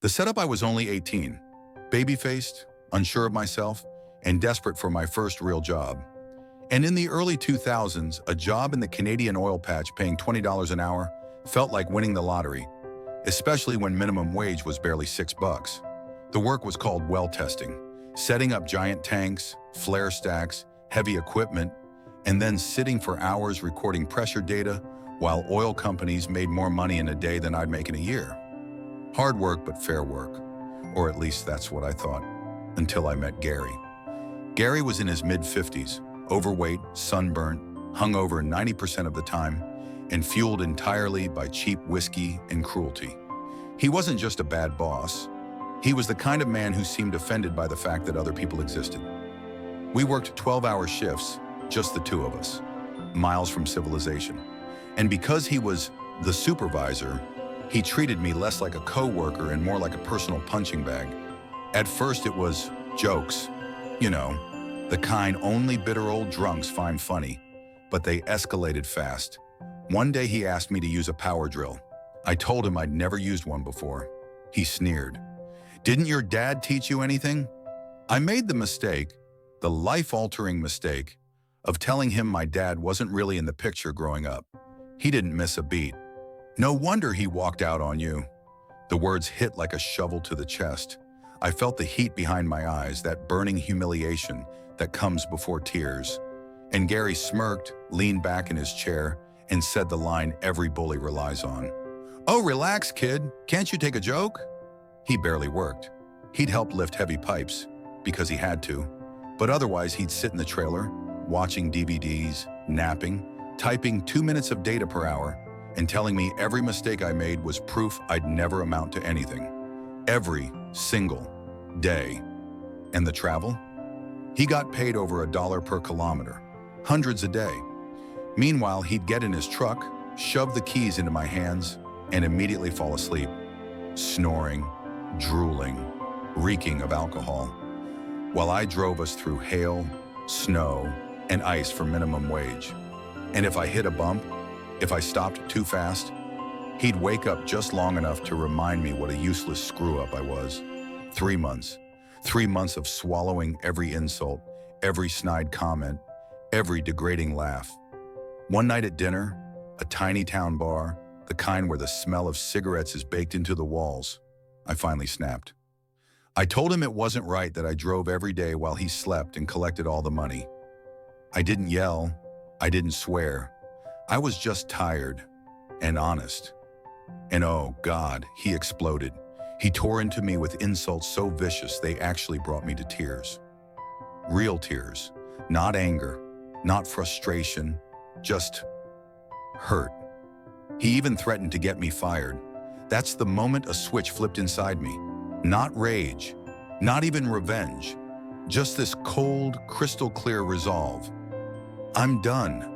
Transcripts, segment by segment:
The setup: I was only 18, baby-faced, unsure of myself, and desperate for my first real job. And in the early 2000s, a job in the Canadian oil patch paying $20 an hour felt like winning the lottery, especially when minimum wage was barely $6. The work was called well testing, setting up giant tanks, flare stacks, heavy equipment, and then sitting for hours recording pressure data while oil companies made more money in a day than I'd make in a year. Hard work, but fair work. Or at least that's what I thought, until I met Gary. Gary was in his mid-50s, overweight, sunburnt, hungover 90% of the time, and fueled entirely by cheap whiskey and cruelty. He wasn't just a bad boss. He was the kind of man who seemed offended by the fact that other people existed. We worked 12-hour shifts, just the two of us, miles from civilization. And because he was the supervisor, he treated me less like a coworker and more like a personal punching bag. At first it was jokes, you know, the kind only bitter old drunks find funny, but they escalated fast. One day he asked me to use a power drill. I told him I'd never used one before. He sneered. "Didn't your dad teach you anything?" I made the mistake, the life-altering mistake, of telling him my dad wasn't really in the picture growing up. He didn't miss a beat. "No wonder he walked out on you." The words hit like a shovel to the chest. I felt the heat behind my eyes, that burning humiliation that comes before tears. And Gary smirked, leaned back in his chair, and said the line every bully relies on. "Oh, relax, kid. Can't you take a joke?" He barely worked. He'd help lift heavy pipes, because he had to. But otherwise, he'd sit in the trailer, watching DVDs, napping, typing 2 minutes of data per hour, and telling me every mistake I made was proof I'd never amount to anything. Every single day. And the travel? He got paid over $1 per kilometer, hundreds a day. Meanwhile, he'd get in his truck, shove the keys into my hands, and immediately fall asleep, snoring, drooling, reeking of alcohol, while I drove us through hail, snow, and ice for minimum wage. And if I hit a bump, if I stopped too fast, he'd wake up just long enough to remind me what a useless screw-up I was. 3 months. 3 months of swallowing every insult, every snide comment, every degrading laugh. One night at dinner, a tiny town bar, the kind where the smell of cigarettes is baked into the walls, I finally snapped. I told him it wasn't right that I drove every day while he slept and collected all the money. I didn't yell. I didn't swear. I was just tired and honest. And oh God, he exploded. He tore into me with insults so vicious they actually brought me to tears. Real tears, not anger, not frustration, just hurt. He even threatened to get me fired. That's the moment a switch flipped inside me. Not rage, not even revenge, just this cold, crystal-clear resolve. I'm done.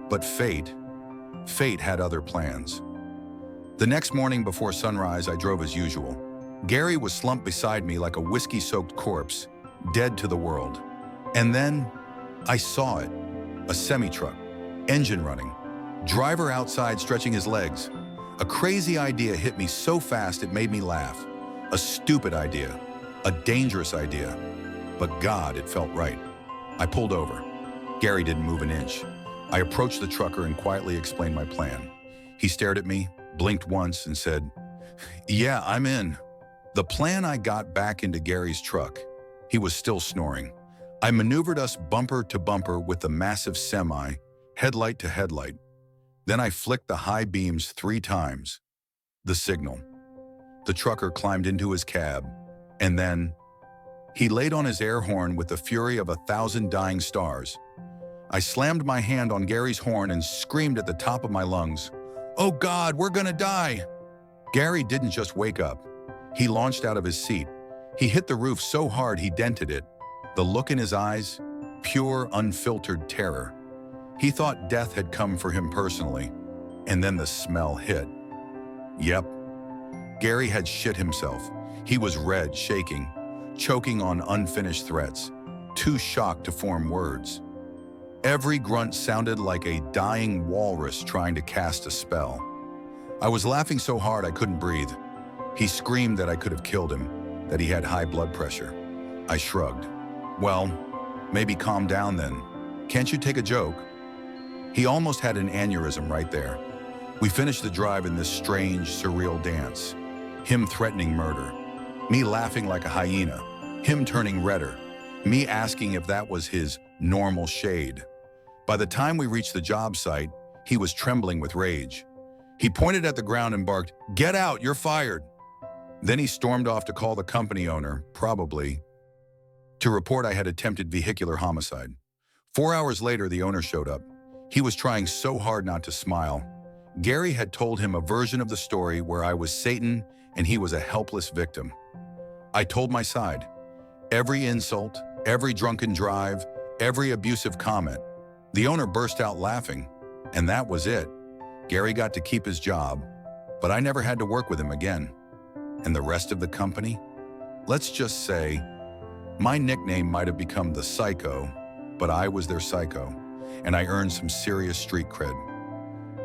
But fate had other plans. The next morning before sunrise, I drove as usual. Gary was slumped beside me like a whiskey-soaked corpse, dead to the world. And then I saw it, a semi-truck, engine running, driver outside stretching his legs. A crazy idea hit me so fast it made me laugh. A stupid idea, a dangerous idea. But God, it felt right. I pulled over. Gary didn't move an inch. I approached the trucker and quietly explained my plan. He stared at me, blinked once, and said, "Yeah, I'm in." The plan: I got back into Gary's truck. He was still snoring. I maneuvered us bumper to bumper with the massive semi, headlight to headlight. Then I flicked the high beams 3 times. The signal. The trucker climbed into his cab, and then he laid on his air horn with the fury of 1,000 dying stars. I slammed my hand on Gary's horn and screamed at the top of my lungs, "Oh God, we're gonna die!" Gary didn't just wake up. He launched out of his seat. He hit the roof so hard he dented it. The look in his eyes, pure, unfiltered terror. He thought death had come for him personally. And then the smell hit. Yep. Gary had shit himself. He was red, shaking, choking on unfinished threats, too shocked to form words. Every grunt sounded like a dying walrus trying to cast a spell. I was laughing so hard I couldn't breathe. He screamed that I could have killed him, that he had high blood pressure. I shrugged. Well, maybe calm down then. Can't you take a joke? He almost had an aneurysm right there. We finished the drive in this strange, surreal dance. Him threatening murder. Me laughing like a hyena. Him turning redder. Me asking if that was his normal shade. By the time we reached the job site, he was trembling with rage. He pointed at the ground and barked, "Get out, you're fired." Then he stormed off to call the company owner, probably, to report I had attempted vehicular homicide. 4 hours later, the owner showed up. He was trying so hard not to smile. Gary had told him a version of the story where I was Satan and he was a helpless victim. I told my side. Every insult, every drunken drive, every abusive comment. The owner burst out laughing, and that was it. Gary got to keep his job, but I never had to work with him again. And the rest of the company? Let's just say, my nickname might have become the Psycho, but I was their psycho, and I earned some serious street cred.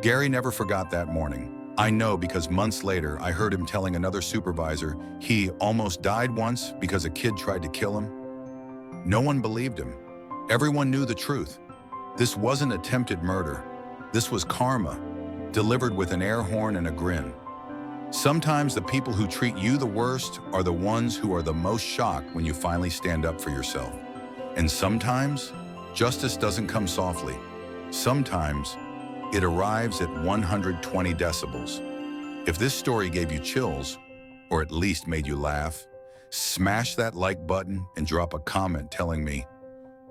Gary never forgot that morning. I know because months later, I heard him telling another supervisor he almost died once because a kid tried to kill him. No one believed him. Everyone knew the truth. This wasn't attempted murder. This was karma, delivered with an air horn and a grin. Sometimes the people who treat you the worst are the ones who are the most shocked when you finally stand up for yourself. And sometimes, justice doesn't come softly. Sometimes, it arrives at 120 decibels. If this story gave you chills, or at least made you laugh, smash that like button and drop a comment telling me,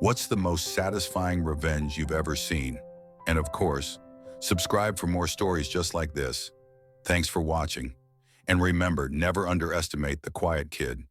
what's the most satisfying revenge you've ever seen? And of course, subscribe for more stories just like this. Thanks for watching. And remember, never underestimate the quiet kid.